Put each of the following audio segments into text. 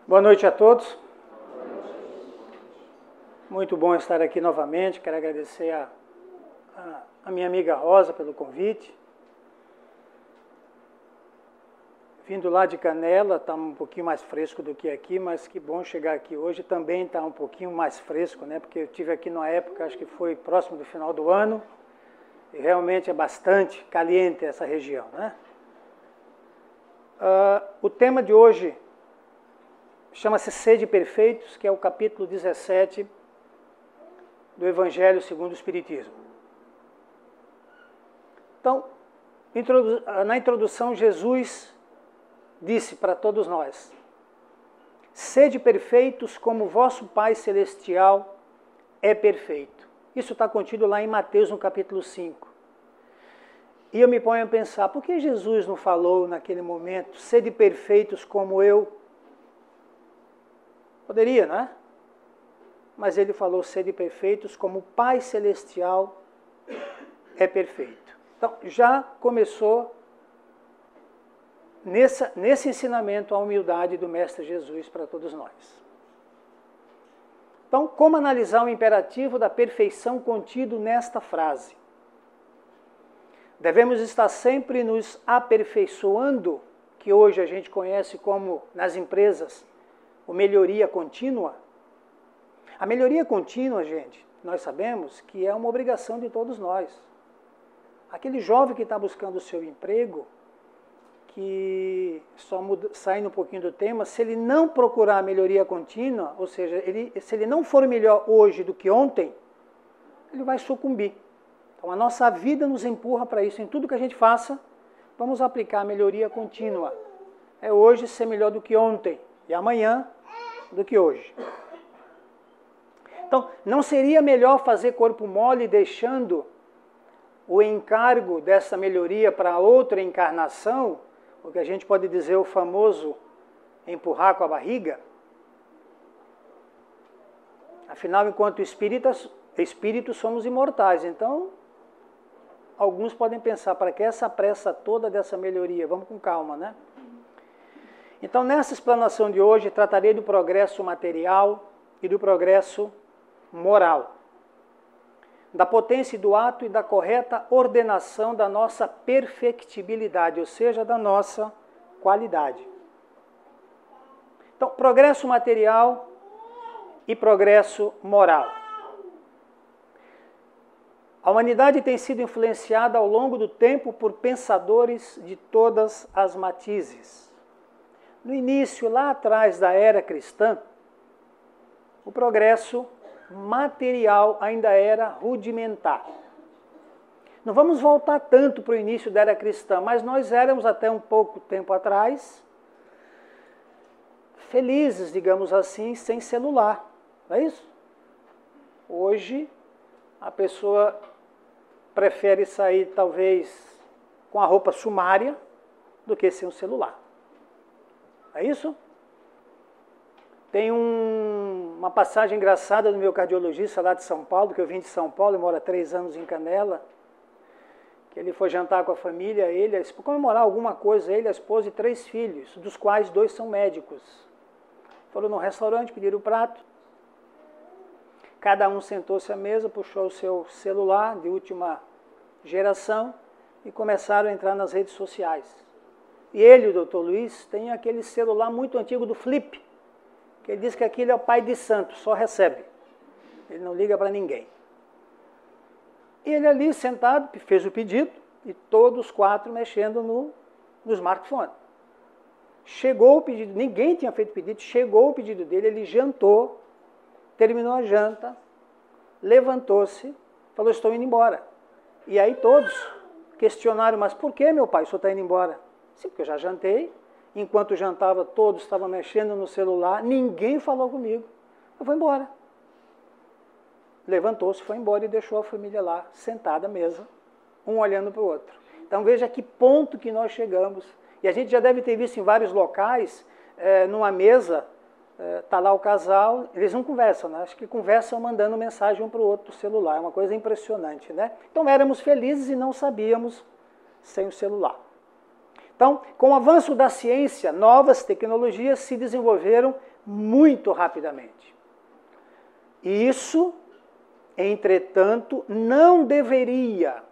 Boa noite a todos. Muito bom estar aqui novamente. Quero agradecer a minha amiga Rosa pelo convite. Vindo lá de Canela, está um pouquinho mais fresco do que aqui, mas que bom chegar aqui hoje. Também está um pouquinho mais fresco, né? Porque eu estive aqui numa época, acho que foi próximo do final do ano, e realmente é bastante caliente essa região, né? O tema de hoje chama-se Sede Perfeitos, que é o capítulo 17 do Evangelho segundo o Espiritismo. Então, na introdução, Jesus disse para todos nós: sede perfeitos como vosso Pai Celestial é perfeito. Isso está contido lá em Mateus, no capítulo 5. E eu me ponho a pensar, por que Jesus não falou naquele momento, sede perfeitos como eu? Poderia, não é? Mas ele falou, sede perfeitos como o Pai Celestial é perfeito. Então, já começou nesse ensinamento a humildade do Mestre Jesus para todos nós. Então, como analisar o imperativo da perfeição contido nesta frase? Devemos estar sempre nos aperfeiçoando, que hoje a gente conhece como, nas empresas, o melhoria contínua. A melhoria contínua, gente, nós sabemos que é uma obrigação de todos nós. Aquele jovem que está buscando o seu emprego, que só saindo um pouquinho do tema, se ele não procurar a melhoria contínua, ou seja, se ele não for melhor hoje do que ontem, ele vai sucumbir. Então a nossa vida nos empurra para isso. Em tudo que a gente faça, vamos aplicar a melhoria contínua. É hoje ser melhor do que ontem, e amanhã do que hoje. Então, não seria melhor fazer corpo mole deixando o encargo dessa melhoria para outra encarnação, o que a gente pode dizer o famoso empurrar com a barriga? Afinal, enquanto espíritos somos imortais, então alguns podem pensar, para que essa pressa toda dessa melhoria? Vamos com calma, né? Então, nessa explanação de hoje, tratarei do progresso material e do progresso moral, da potência do ato e da correta ordenação da nossa perfectibilidade, ou seja, da nossa qualidade. Então, progresso material e progresso moral. A humanidade tem sido influenciada ao longo do tempo por pensadores de todas as matizes. No início, lá atrás da era cristã, o progresso material ainda era rudimentar. Não vamos voltar tanto para o início da era cristã, mas nós éramos até um pouco tempo atrás felizes, digamos assim, sem celular, não é isso? Hoje, a pessoa prefere sair talvez com a roupa sumária do que sem um celular. É isso? Tem uma passagem engraçada do meu cardiologista lá de São Paulo, que eu vim de São Paulo, eu moro há 3 anos em Canela, que ele foi jantar com a família, comemorar alguma coisa, ele, a esposa e 3 filhos, dos quais 2 são médicos. Foram num restaurante, pediram o prato, cada um sentou-se à mesa, puxou o seu celular de última geração e começaram a entrar nas redes sociais. E ele, o doutor Luiz, tem aquele celular muito antigo do Flip, que ele diz que aquilo é o pai de santo, só recebe. Ele não liga para ninguém. E ele ali sentado, fez o pedido, e todos 4 mexendo no smartphone. Chegou o pedido, ninguém tinha feito pedido, chegou o pedido dele, ele jantou, terminou a janta, levantou-se, falou, estou indo embora. E aí todos questionaram, mas por que, meu pai, o senhor está indo embora? Sim, porque eu já jantei, enquanto jantava todos estavam mexendo no celular, ninguém falou comigo, eu vou embora. Levantou-se, foi embora e deixou a família lá, sentada à mesa, um olhando para o outro. Então veja que ponto que nós chegamos. E a gente já deve ter visto em vários locais, numa mesa, está lá o casal, eles não conversam, né? Acho que conversam mandando mensagem um para o outro do celular, é uma coisa impressionante, né? Então éramos felizes e não sabíamos sem o celular. Então, com o avanço da ciência, novas tecnologias se desenvolveram muito rapidamente. E isso, entretanto, não deveria,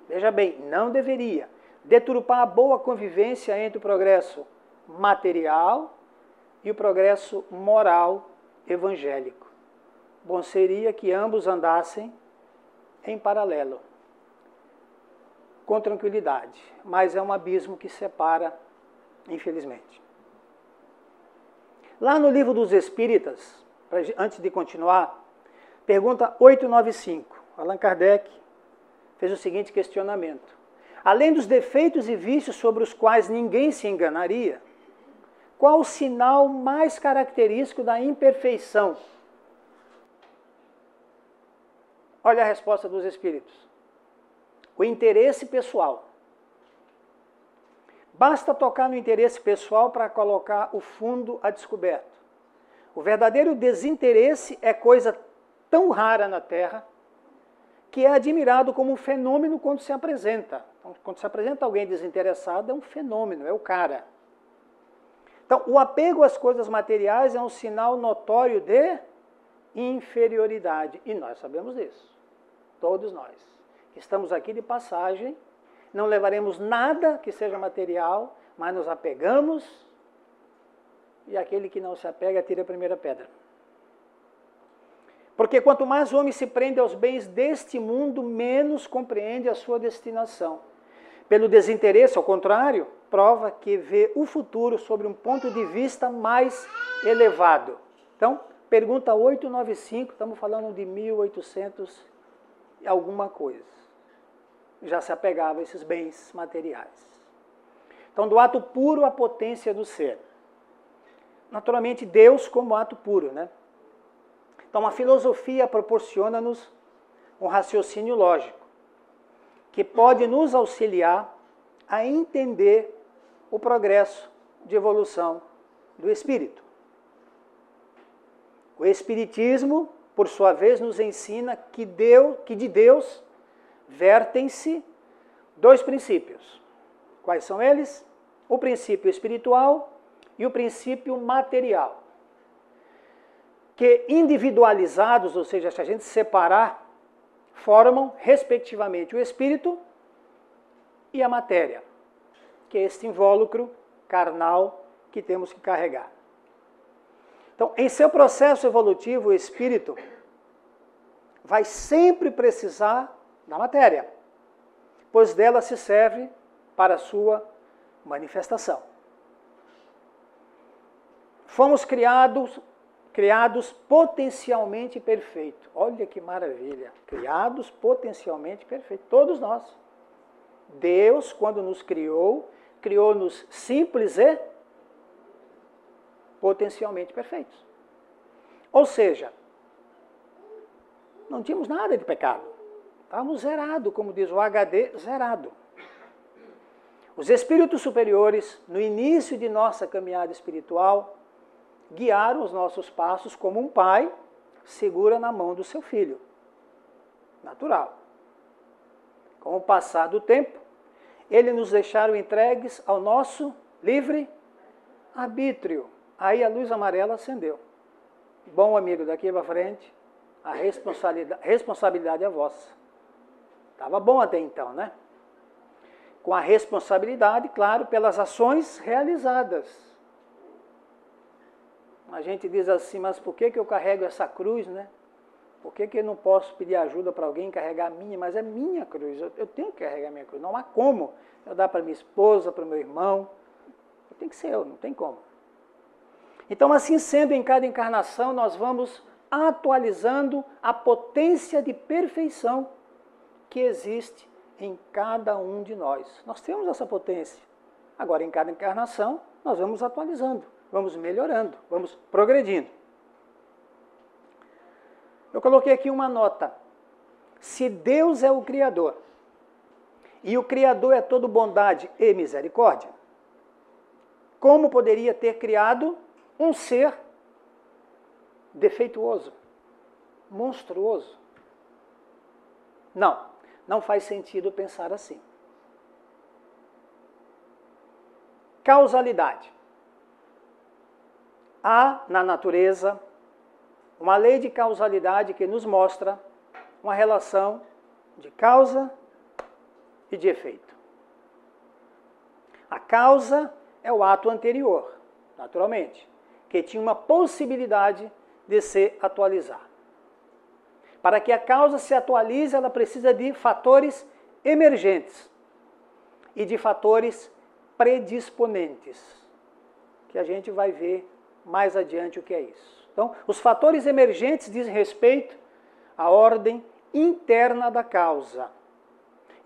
veja bem, não deveria deturpar a boa convivência entre o progresso material e o progresso moral evangélico. Bom seria que ambos andassem em paralelo, com tranquilidade, mas é um abismo que separa, infelizmente. Lá no Livro dos Espíritas, antes de continuar, pergunta 895, Allan Kardec fez o seguinte questionamento: além dos defeitos e vícios sobre os quais ninguém se enganaria, qual o sinal mais característico da imperfeição? Olha a resposta dos Espíritos: o interesse pessoal. Basta tocar no interesse pessoal para colocar o fundo a descoberto. O verdadeiro desinteresse é coisa tão rara na Terra que é admirado como um fenômeno quando se apresenta. Então, quando se apresenta alguém desinteressado, é um fenômeno, é o cara. Então, o apego às coisas materiais é um sinal notório de inferioridade. E nós sabemos disso. Todos nós. Estamos aqui de passagem, não levaremos nada que seja material, mas nos apegamos, e aquele que não se apega tira a primeira pedra. Porque quanto mais o homem se prende aos bens deste mundo, menos compreende a sua destinação. Pelo desinteresse, ao contrário, prova que vê o futuro sobre um ponto de vista mais elevado. Então, pergunta 895, estamos falando de 1800 e alguma coisa. Já se apegava a esses bens materiais. Então, do ato puro à potência do ser. Naturalmente, Deus como ato puro, né? Então, a filosofia proporciona-nos um raciocínio lógico, que pode nos auxiliar a entender o progresso de evolução do espírito. O Espiritismo, por sua vez, nos ensina que de Deus vertem-se dois princípios. Quais são eles? O princípio espiritual e o princípio material. Que individualizados, ou seja, se a gente separar, formam, respectivamente, o espírito e a matéria, que é este invólucro carnal que temos que carregar. Então, em seu processo evolutivo, o espírito vai sempre precisar da matéria, pois dela se serve para a sua manifestação. Fomos criados potencialmente perfeitos. Olha que maravilha! Criados potencialmente perfeitos, todos nós. Deus, quando nos criou, criou-nos simples e potencialmente perfeitos. Ou seja, não tínhamos nada de pecado. Estávamos zerados, como diz o HD, zerado. Os espíritos superiores, no início de nossa caminhada espiritual, guiaram os nossos passos como um pai segura na mão do seu filho. Natural. Com o passar do tempo, eles nos deixaram entregues ao nosso livre arbítrio. Aí a luz amarela acendeu. Bom, amigo, daqui para frente, a responsabilidade é vossa. Estava bom até então, né? Com a responsabilidade, claro, pelas ações realizadas. A gente diz assim, mas por que eu carrego essa cruz, né? Por que eu não posso pedir ajuda para alguém carregar a minha? Mas é minha cruz, eu tenho que carregar a minha cruz. Não há como eu dar para minha esposa, para o meu irmão. Tem que ser eu, não tem como. Então, assim sendo, em cada encarnação, nós vamos atualizando a potência de perfeição que existe em cada um de nós. Nós temos essa potência. Agora, em cada encarnação, nós vamos atualizando, vamos melhorando, vamos progredindo. Eu coloquei aqui uma nota. Se Deus é o Criador, e o Criador é todo bondade e misericórdia, como poderia ter criado um ser defeituoso, monstruoso? Não faz sentido pensar assim. Causalidade. há na natureza uma lei de causalidade que nos mostra uma relação de causa e de efeito. A causa é o ato anterior, naturalmente, que tinha uma possibilidade de se atualizar. Para que a causa se atualize, ela precisa de fatores emergentes e de fatores predisponentes, que a gente vai ver mais adiante o que é isso. Então, os fatores emergentes dizem respeito à ordem interna da causa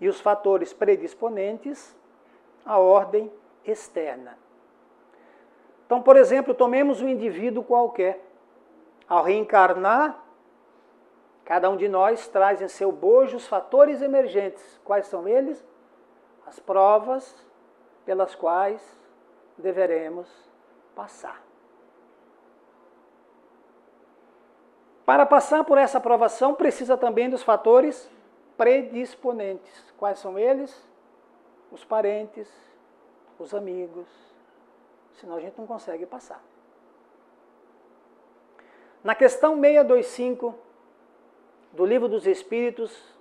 e os fatores predisponentes à ordem externa. Então, por exemplo, tomemos um indivíduo qualquer. Ao reencarnar, cada um de nós traz em seu bojo os fatores emergentes. Quais são eles? As provas pelas quais deveremos passar. Para passar por essa aprovação, precisa também dos fatores predisponentes. Quais são eles? Os parentes, os amigos. Senão a gente não consegue passar. Na questão 625 do Livro dos Espíritos,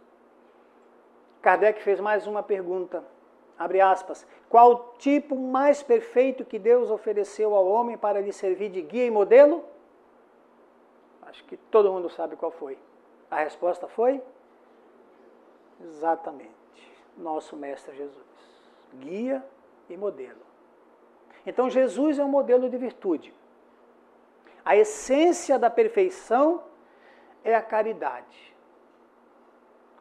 Kardec fez mais uma pergunta. Abre aspas. Qual o tipo mais perfeito que Deus ofereceu ao homem para lhe servir de guia e modelo? Acho que todo mundo sabe qual foi. A resposta foi? Exatamente. Nosso Mestre Jesus. Guia e modelo. Então Jesus é um modelo de virtude. A essência da perfeição é a caridade.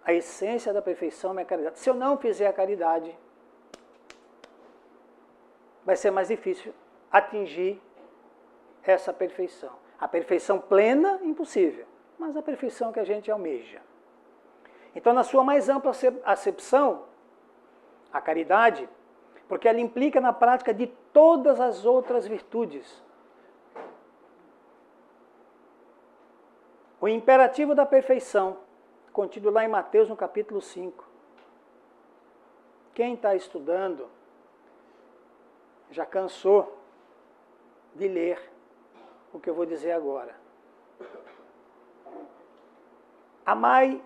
A essência da perfeição é a caridade. Se eu não fizer a caridade, vai ser mais difícil atingir essa perfeição. A perfeição plena, impossível, mas a perfeição que a gente almeja. Então, na sua mais ampla acepção, a caridade, porque ela implica na prática de todas as outras virtudes. O imperativo da perfeição, contido lá em Mateus, no capítulo 5. Quem está estudando já cansou de ler o que eu vou dizer agora. Amai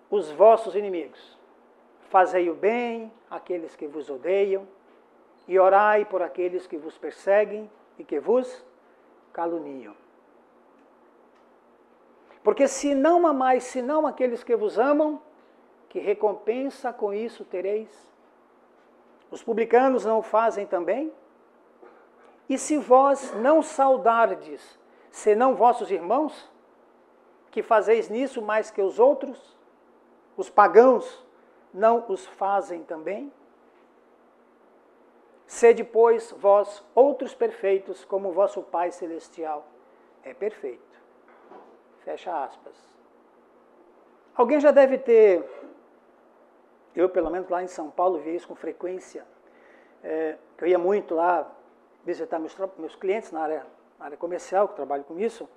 os vossos inimigos, fazei o bem àqueles que vos odeiam, e orai por aqueles que vos perseguem e que vos caluniam. Porque se não amais, senão aqueles que vos amam, que recompensa com isso tereis? Os publicanos não o fazem também? E se vós não saudardes, senão vossos irmãos, que fazeis nisso mais que os outros, os pagãos não os fazem também? Sede, pois, vós outros perfeitos, como vosso Pai Celestial é perfeito. Fecha aspas. Alguém já deve ter, eu pelo menos lá em São Paulo via isso com frequência, eu ia muito lá visitar meus clientes na área comercial, que eu trabalho com isso,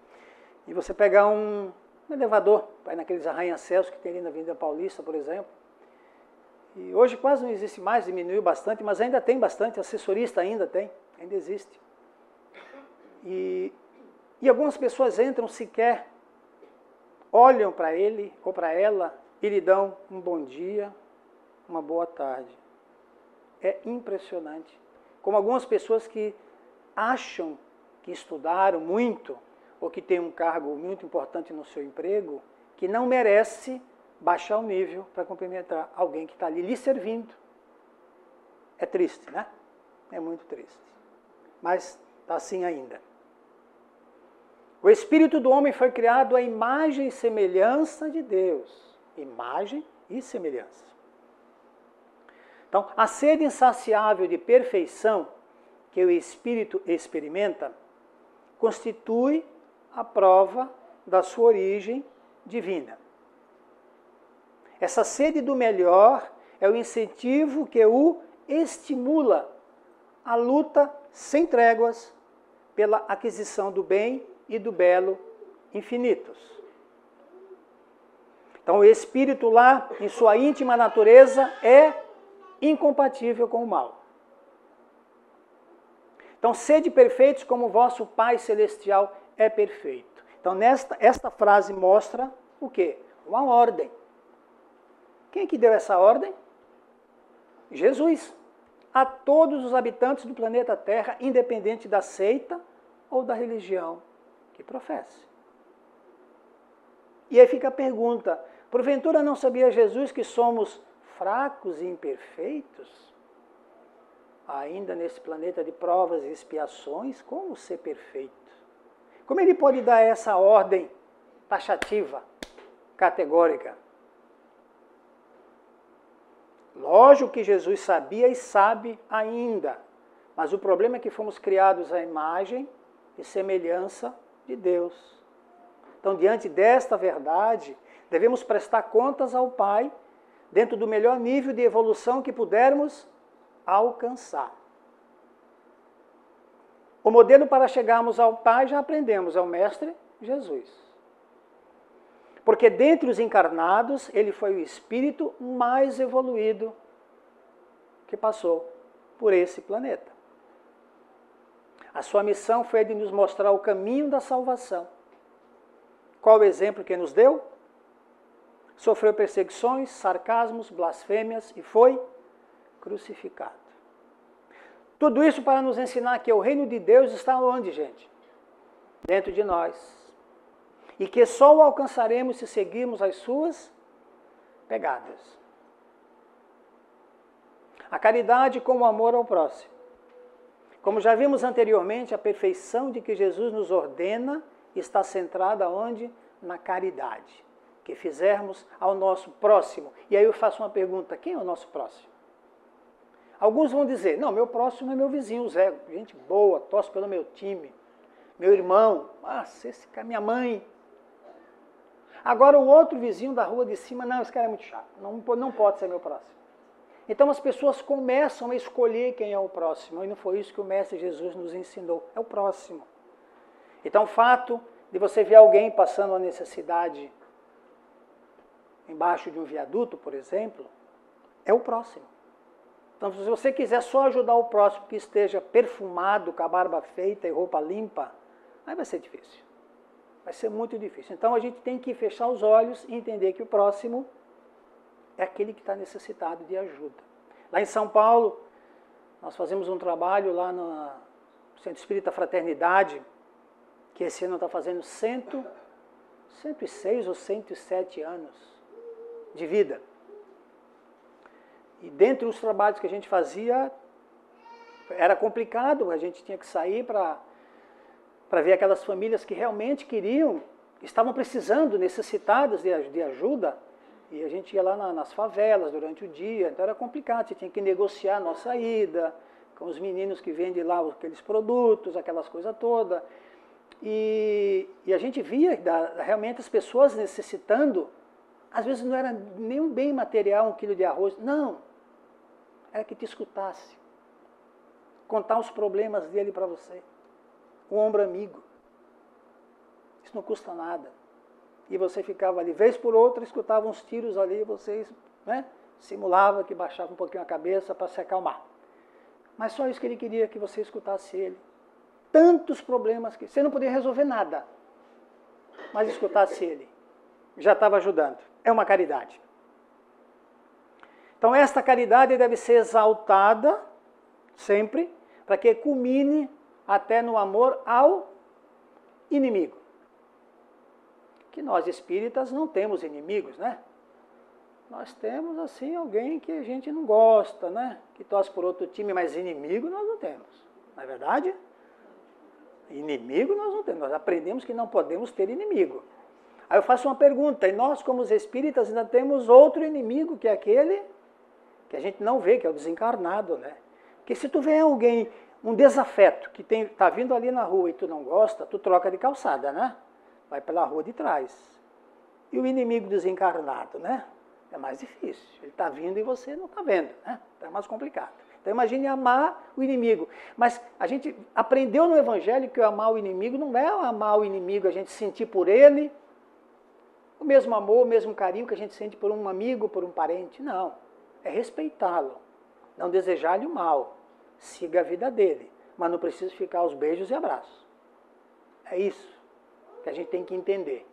e você pegar um elevador, vai naqueles arranha-céus que tem ali na Avenida Paulista, por exemplo, e hoje quase não existe mais, diminuiu bastante, mas ainda tem bastante, assessorista ainda existe. E algumas pessoas entram sequer, olham para ele ou para ela e lhe dão um bom dia, uma boa tarde. É impressionante. Como algumas pessoas que acham que estudaram muito ou que têm um cargo muito importante no seu emprego, que não merece baixar o nível para cumprimentar alguém que está ali lhe servindo. É triste, né? É muito triste. Mas está assim ainda. O espírito do homem foi criado à imagem e semelhança de Deus. Imagem e semelhança. Então, a sede insaciável de perfeição que o espírito experimenta constitui a prova da sua origem divina. Essa sede do melhor é o incentivo que o estimula à luta sem tréguas pela aquisição do bem e do belo infinitos. Então, o espírito lá, em sua íntima natureza, é incompatível com o mal. Então, sede perfeitos como vosso Pai Celestial é perfeito. Então, esta frase mostra o quê? Uma ordem. Quem que deu essa ordem? Jesus. A todos os habitantes do planeta Terra, independente da seita ou da religião que professe. E aí fica a pergunta, porventura não sabia Jesus que somos fracos e imperfeitos? Ainda nesse planeta de provas e expiações, como ser perfeito? Como ele pode dar essa ordem taxativa, categórica? Lógico que Jesus sabia e sabe ainda, mas o problema é que fomos criados à imagem e semelhança de Deus. Então, diante desta verdade, devemos prestar contas ao Pai dentro do melhor nível de evolução que pudermos alcançar. O modelo para chegarmos ao Pai já aprendemos, é o Mestre Jesus. Porque dentre os encarnados, ele foi o espírito mais evoluído que passou por esse planeta. A sua missão foi de nos mostrar o caminho da salvação. Qual o exemplo que nos deu? Sofreu perseguições, sarcasmos, blasfêmias e foi crucificado. Tudo isso para nos ensinar que o reino de Deus está onde, gente? Dentro de nós. E que só o alcançaremos se seguirmos as suas pegadas. A caridade como amor ao próximo. Como já vimos anteriormente, a perfeição de que Jesus nos ordena está centrada onde? Na caridade. Que fizermos ao nosso próximo. E aí eu faço uma pergunta, quem é o nosso próximo? Alguns vão dizer, não, meu próximo é meu vizinho, o Zé, gente boa, torce pelo meu time, meu irmão, esse cara, minha mãe. Agora o outro vizinho da rua de cima, não, esse cara é muito chato, não pode ser meu próximo. Então as pessoas começam a escolher quem é o próximo, e não foi isso que o Mestre Jesus nos ensinou, é o próximo. Então o fato de você ver alguém passando uma necessidade embaixo de um viaduto, por exemplo, é o próximo. Então, se você quiser só ajudar o próximo que esteja perfumado, com a barba feita e roupa limpa, aí vai ser difícil. Vai ser muito difícil. Então, a gente tem que fechar os olhos e entender que o próximo é aquele que está necessitado de ajuda. Lá em São Paulo, nós fazemos um trabalho lá no Centro Espírita Fraternidade, que esse ano está fazendo 106 ou 107 anos de vida. E dentre os trabalhos que a gente fazia, era complicado, a gente tinha que sair para ver aquelas famílias que realmente queriam, estavam precisando, necessitadas de ajuda, e a gente ia lá nas favelas durante o dia, então era complicado, você tinha que negociar a nossa ida, com os meninos que vendem lá aqueles produtos, aquelas coisas todas, e a gente via realmente as pessoas necessitando, às vezes não era nem um bem material, 1 quilo de arroz, não, era que te escutasse, contar os problemas dele para você, um ombro amigo. Isso não custa nada. E você ficava ali, vez por outra, escutava uns tiros ali, vocês, simulava que baixava um pouquinho a cabeça para se acalmar. Mas só isso que ele queria, que você escutasse ele. Tantos problemas que você não podia resolver nada, mas escutasse ele. Já estava ajudando. É uma caridade. Então esta caridade deve ser exaltada sempre, para que culmine até no amor ao inimigo. Que nós espíritas não temos inimigos, né? Nós temos assim alguém que a gente não gosta, né? Que torce por outro time, mas inimigo nós não temos. Não é verdade? Inimigo nós não temos. Nós aprendemos que não podemos ter inimigo. Aí eu faço uma pergunta, e nós como os espíritas ainda temos outro inimigo, que é aquele que a gente não vê, que é o desencarnado, né? Porque se tu vê alguém, um desafeto, que está vindo ali na rua e tu não gosta, tu troca de calçada, né? Vai pela rua de trás. E o inimigo desencarnado, né? É mais difícil. Ele está vindo e você não está vendo, né? Então é mais complicado. Então imagine amar o inimigo. Mas a gente aprendeu no Evangelho que amar o inimigo não é amar o inimigo, a gente sentir por ele o mesmo amor, o mesmo carinho que a gente sente por um amigo, por um parente. Não. É respeitá-lo. Não desejar-lhe o mal. Siga a vida dele. mas não precisa ficar aos beijos e abraços. É isso que a gente tem que entender.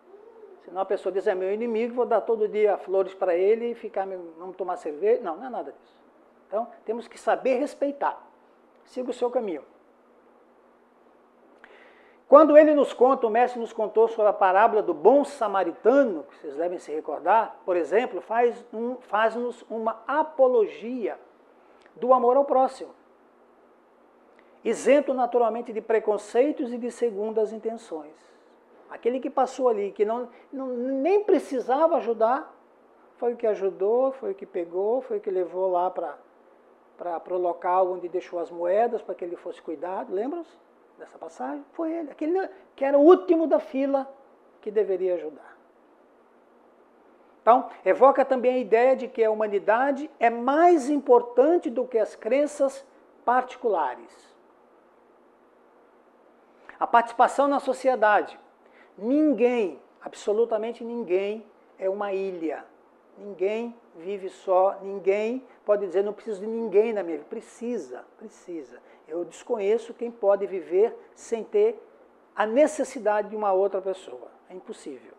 Senão a pessoa diz, é meu inimigo, vou dar todo dia flores para ele e ficar, vamos tomar cerveja. Não, não é nada disso. Então, temos que saber respeitar. Siga o seu caminho. Quando ele nos conta, o mestre nos contou sobre a parábola do bom samaritano, que vocês devem se recordar, por exemplo, faz-nos uma apologia do amor ao próximo, isento naturalmente de preconceitos e de segundas intenções. Aquele que passou ali, que nem precisava ajudar, foi o que ajudou, foi o que pegou, foi o que levou lá para o local onde deixou as moedas, para que ele fosse cuidado. Lembram-se dessa passagem? Foi ele, aquele que era o último da fila que deveria ajudar. Então, evoca também a ideia de que a humanidade é mais importante do que as crenças particulares. A participação na sociedade. Ninguém, absolutamente ninguém, é uma ilha. Ninguém vive só, ninguém pode dizer, não preciso de ninguém na minha vida. Precisa. Eu desconheço quem pode viver sem ter a necessidade de uma outra pessoa. É impossível.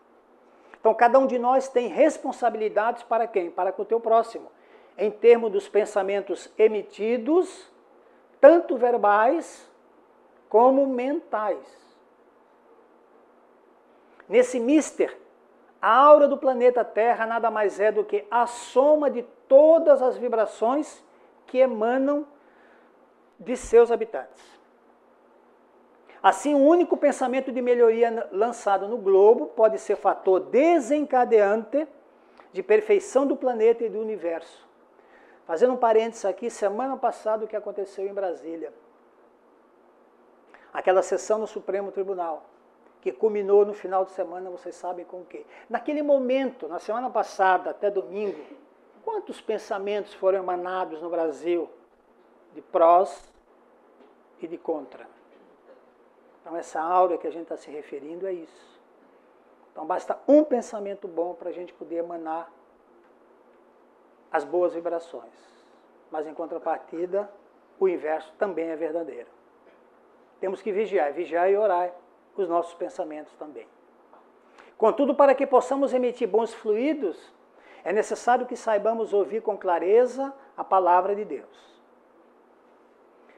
Então, cada um de nós tem responsabilidades para quem? Para com o teu próximo. Em termos dos pensamentos emitidos, tanto verbais como mentais. Nesse mister, a aura do planeta Terra nada mais é do que a soma de todas as vibrações que emanam de seus habitantes. Assim, o único pensamento de melhoria lançado no globo pode ser fator desencadeante de perfeição do planeta e do universo. Fazendo um parênteses aqui, semana passada o que aconteceu em Brasília. Aquela sessão no Supremo Tribunal, que culminou no final de semana, vocês sabem com o quê? Naquele momento, na semana passada até domingo, quantos pensamentos foram emanados no Brasil de prós e de contra? Então, essa aura que a gente está se referindo é isso. Então, basta um pensamento bom para a gente poder emanar as boas vibrações. Mas, em contrapartida, o inverso também é verdadeiro. Temos que vigiar e orar os nossos pensamentos também. Contudo, para que possamos emitir bons fluidos, é necessário que saibamos ouvir com clareza a palavra de Deus.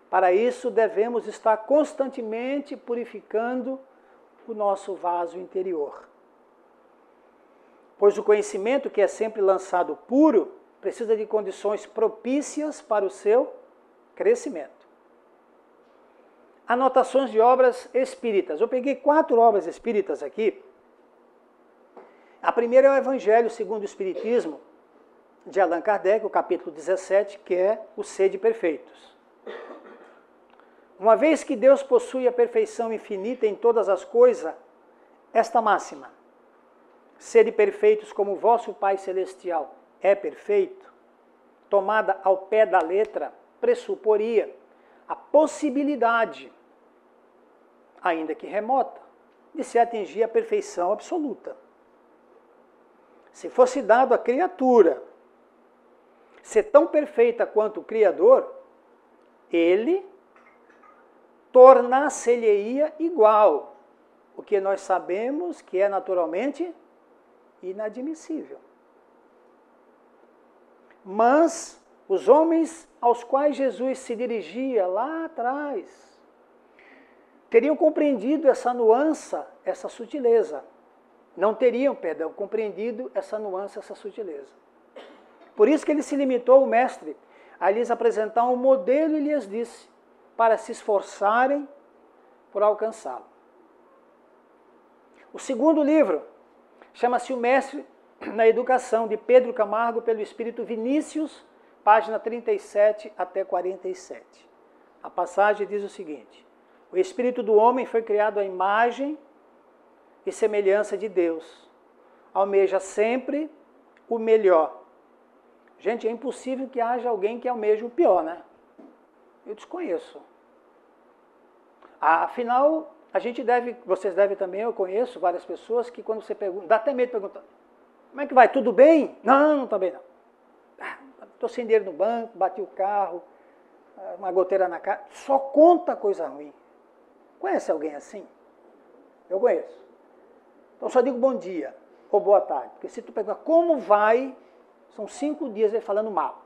Para isso, devemos estar constantemente purificando o nosso vaso interior. Pois o conhecimento, que é sempre lançado puro, precisa de condições propícias para o seu crescimento. Anotações de obras espíritas. Eu peguei 4 obras espíritas aqui. A primeira é o Evangelho segundo o Espiritismo, de Allan Kardec, o capítulo 17, que é o Sede Perfeitos. Uma vez que Deus possui a perfeição infinita em todas as coisas, esta máxima, sede perfeitos como o vosso Pai Celestial é perfeito, tomada ao pé da letra, pressuporia a possibilidade, ainda que remota, de se atingir a perfeição absoluta. Se fosse dado à criatura ser tão perfeita quanto o Criador, ele tornar-se-lhe-ia igual, o que nós sabemos que é naturalmente inadmissível. Mas os homens aos quais Jesus se dirigia lá atrás teriam compreendido essa nuance, essa sutileza. Não teriam, compreendido essa nuance, essa sutileza. Por isso que ele se limitou, o mestre, a lhes apresentar um modelo e lhes disse, para se esforçarem por alcançá-lo. O segundo livro chama-se O Mestre na Educação, de Pedro Camargo, pelo Espírito Vinícius, página 37 até 47. A passagem diz o seguinte: o espírito do homem foi criado à imagem e semelhança de Deus. Almeja sempre o melhor. Gente, é impossível que haja alguém que almeje o pior, né? Eu desconheço. Afinal, vocês devem também, eu conheço várias pessoas que quando você pergunta, dá até medo de perguntar, como é que vai, tudo bem? Não está bem não. Estou sem dinheiro no banco, bati o carro, uma goteira na cara, só conta coisa ruim. Conhece alguém assim? Eu conheço. Então só digo bom dia ou boa tarde, porque se tu perguntar como vai, são 5 dias ele falando mal.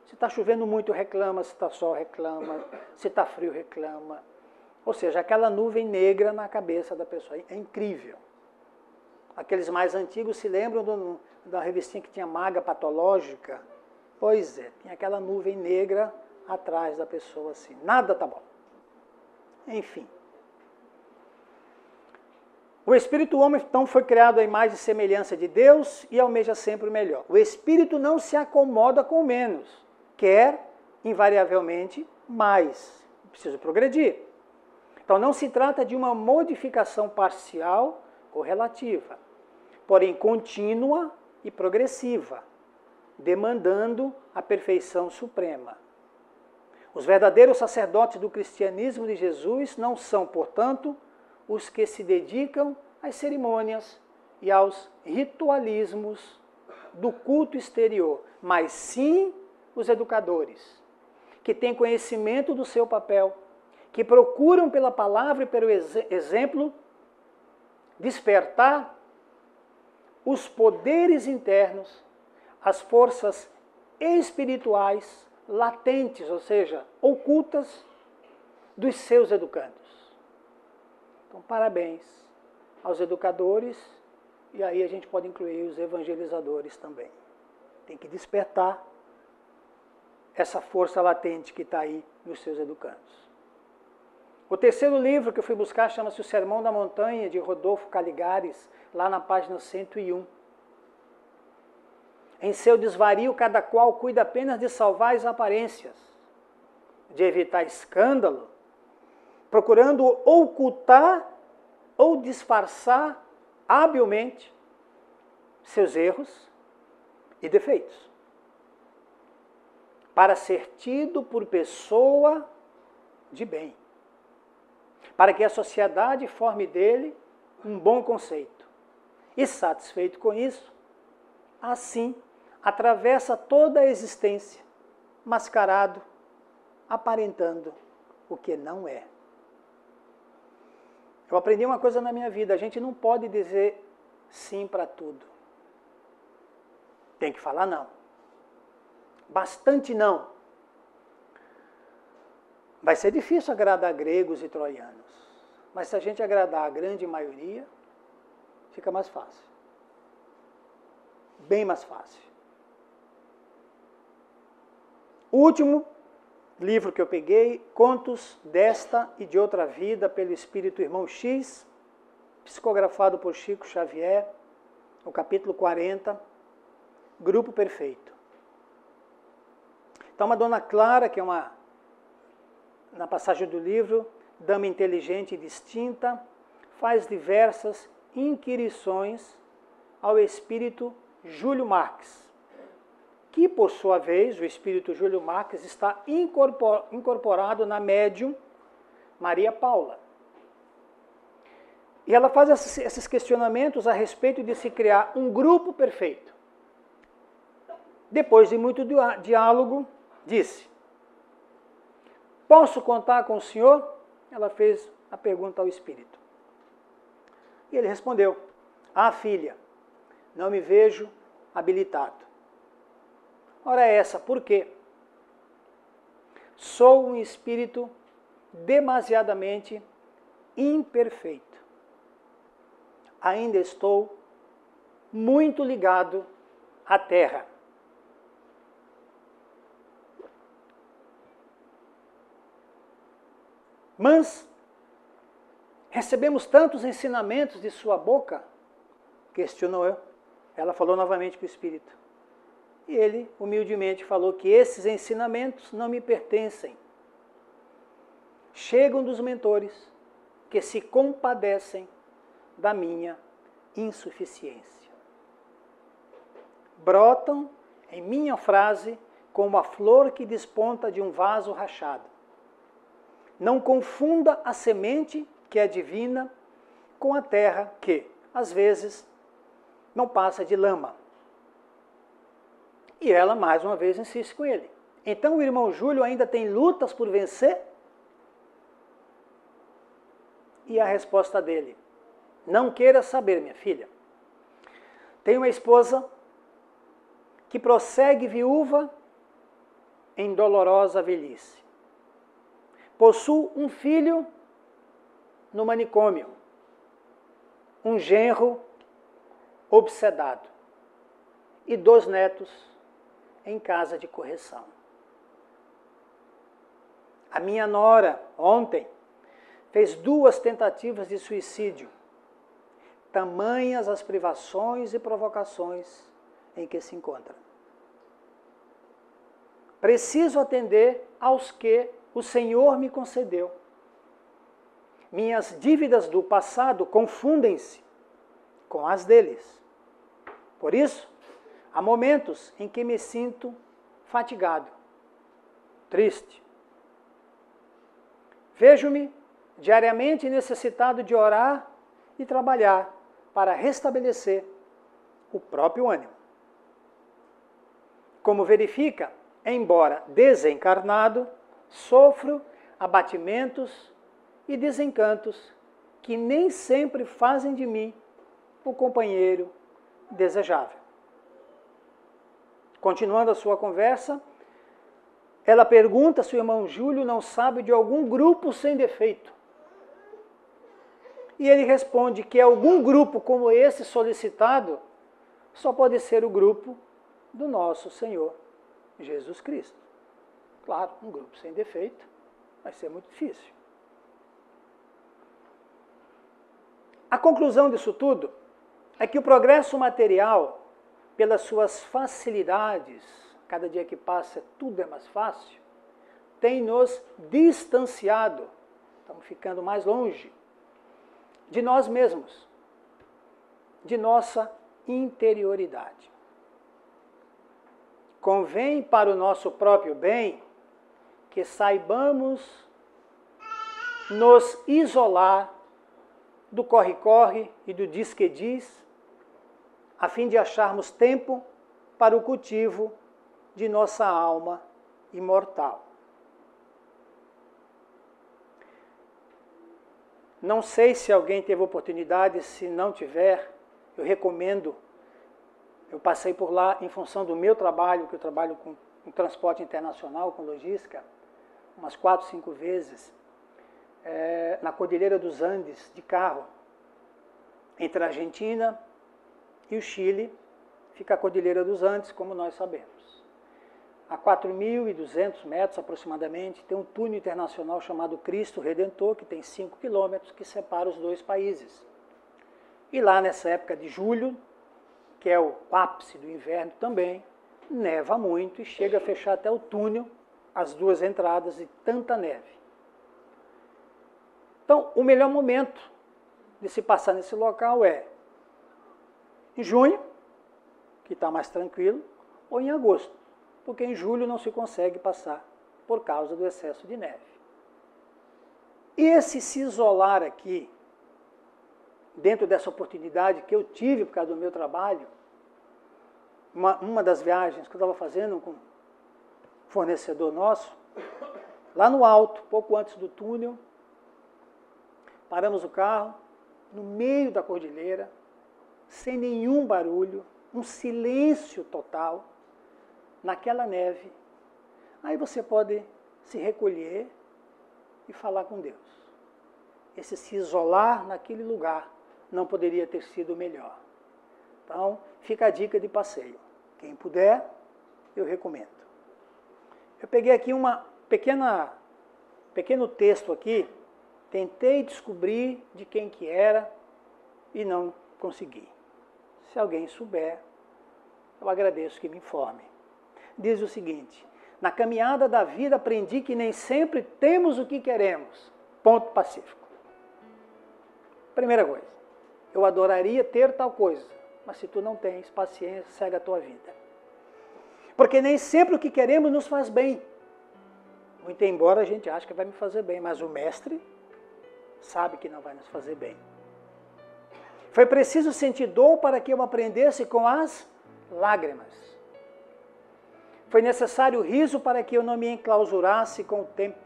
Se está chovendo muito, reclama, se está sol, reclama, se está frio, reclama. Ou seja, aquela nuvem negra na cabeça da pessoa, é incrível. Aqueles mais antigos se lembram da revistinha que tinha maga patológica? Pois é, tinha aquela nuvem negra atrás da pessoa assim, nada tá bom. Enfim. O espírito homem, então, foi criado à imagem e semelhança de Deus e almeja sempre o melhor. O espírito não se acomoda com menos, quer, invariavelmente, mais. Precisa progredir. Então, não se trata de uma modificação parcial ou relativa, porém contínua e progressiva, demandando a perfeição suprema. Os verdadeiros sacerdotes do cristianismo de Jesus não são, portanto, os que se dedicam às cerimônias e aos ritualismos do culto exterior, mas sim os educadores, que têm conhecimento do seu papel, que procuram pela palavra e pelo exemplo despertar os poderes internos, as forças espirituais latentes, ou seja, ocultas, dos seus educandos. Então, parabéns aos educadores, e aí a gente pode incluir os evangelizadores também. Tem que despertar essa força latente que está aí nos seus educandos. O terceiro livro que eu fui buscar chama-se O Sermão da Montanha, de Rodolfo Caligares, lá na página 101. Em seu desvario, cada qual cuida apenas de salvar as aparências, de evitar escândalo, procurando ocultar ou disfarçar habilmente seus erros e defeitos, para ser tido por pessoa de bem, para que a sociedade forme dele um bom conceito. E satisfeito com isso, assim atravessa toda a existência, mascarado, aparentando o que não é. Eu aprendi uma coisa na minha vida, a gente não pode dizer sim para tudo. Tem que falar não. Bastante não. Vai ser difícil agradar gregos e troianos, mas se a gente agradar a grande maioria, fica mais fácil. Bem mais fácil. O último livro que eu peguei, Contos desta e de Outra Vida, pelo Espírito Irmão X, psicografado por Chico Xavier, no capítulo 40, Grupo Perfeito. Então, uma dona Clara, que é na passagem do livro, dama inteligente e distinta, faz diversas inquirições ao espírito Júlio Marx, que, por sua vez, o espírito Júlio Marx está incorporado na médium Maria Paula. E ela faz esses questionamentos a respeito de se criar um grupo perfeito. Depois de muito diálogo, disse: posso contar com o senhor? Ela fez a pergunta ao espírito. E ele respondeu: ah, filha, não me vejo habilitado. Ora essa, por quê? Sou um espírito demasiadamente imperfeito. Ainda estou muito ligado à terra. Mas recebemos tantos ensinamentos de sua boca, questionou eu. Ela falou novamente para o espírito. E ele, humildemente, falou que esses ensinamentos não me pertencem. Chegam dos mentores que se compadecem da minha insuficiência. Brotam em minha frase como a flor que desponta de um vaso rachado. Não confunda a semente, que é divina, com a terra que, às vezes, não passa de lama. E ela, mais uma vez, insiste com ele. Então o irmão Júlio ainda tem lutas por vencer? E a resposta dele: não queira saber, minha filha. Tenho uma esposa que prossegue viúva em dolorosa velhice. Possuo um filho no manicômio, um genro obsedado e 2 netos em casa de correção. A minha nora, ontem, fez 2 tentativas de suicídio, tamanhas as privações e provocações em que se encontra. Preciso atender aos que o Senhor me concedeu. Minhas dívidas do passado confundem-se com as deles. Por isso, há momentos em que me sinto fatigado, triste. Vejo-me diariamente necessitado de orar e trabalhar para restabelecer o próprio ânimo. Como verifica, embora desencarnado, sofro abatimentos e desencantos que nem sempre fazem de mim o companheiro desejável. Continuando a sua conversa, ela pergunta se o irmão Júlio não sabe de algum grupo sem defeito. E ele responde que algum grupo como esse solicitado só pode ser o grupo do nosso Senhor Jesus Cristo. Claro, um grupo sem defeito vai ser muito difícil. A conclusão disso tudo é que o progresso material, pelas suas facilidades, cada dia que passa tudo é mais fácil, tem nos distanciado, estamos ficando mais longe de nós mesmos, de nossa interioridade. Convém para o nosso próprio bem que saibamos nos isolar do corre-corre e do diz-que-diz, a fim de acharmos tempo para o cultivo de nossa alma imortal. Não sei se alguém teve oportunidade, se não tiver, eu recomendo. Eu passei por lá em função do meu trabalho, que eu trabalho com transporte internacional, com logística, umas 4, 5 vezes, na Cordilheira dos Andes, de carro. Entre a Argentina e o Chile, fica a Cordilheira dos Andes, como nós sabemos. A 4.200 metros aproximadamente, tem um túnel internacional chamado Cristo Redentor, que tem 5 quilômetros, que separa os 2 países. E lá nessa época de julho, que é o ápice do inverno também, neva muito e chega a fechar até o túnel, as 2 entradas, e tanta neve. Então, o melhor momento de se passar nesse local é em junho, que está mais tranquilo, ou em agosto, porque em julho não se consegue passar por causa do excesso de neve. E esse se isolar aqui, dentro dessa oportunidade que eu tive por causa do meu trabalho, uma das viagens que eu estava fazendo com um fornecedor nosso, lá no alto, pouco antes do túnel, paramos o carro, no meio da cordilheira, sem nenhum barulho, um silêncio total, naquela neve. Aí você pode se recolher e falar com Deus. Esse se isolar naquele lugar não poderia ter sido melhor. Então, fica a dica de passeio. Quem puder, eu recomendo. Eu peguei aqui pequeno texto aqui, tentei descobrir de quem que era e não consegui. Se alguém souber, eu agradeço que me informe. Diz o seguinte: na caminhada da vida aprendi que nem sempre temos o que queremos. Ponto pacífico. Primeira coisa, eu adoraria ter tal coisa, mas se tu não tens, paciência, segue a tua vida. Porque nem sempre o que queremos nos faz bem. Muito embora a gente ache que vai me fazer bem, mas o mestre sabe que não vai nos fazer bem. Foi preciso sentir dor para que eu aprendesse com as lágrimas. Foi necessário o riso para que eu não me enclausurasse com o tempo.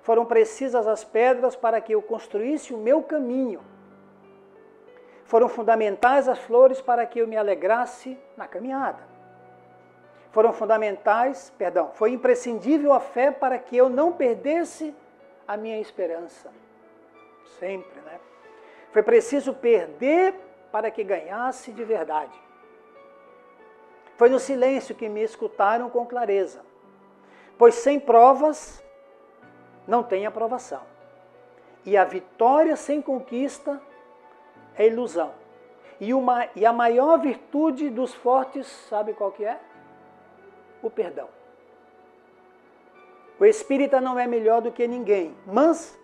Foram precisas as pedras para que eu construísse o meu caminho. Foram fundamentais as flores para que eu me alegrasse na caminhada. Foi imprescindível a fé para que eu não perdesse a minha esperança. Sempre, né? Foi preciso perder para que ganhasse de verdade. Foi no silêncio que me escutaram com clareza. Pois sem provas não tem aprovação. E a vitória sem conquista é ilusão. E a maior virtude dos fortes, sabe qual que é? O perdão. O espírita não é melhor do que ninguém, mas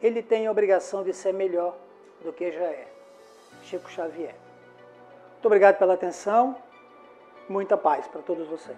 ele tem a obrigação de ser melhor do que já é. Chico Xavier. Muito obrigado pela atenção. Muita paz para todos vocês.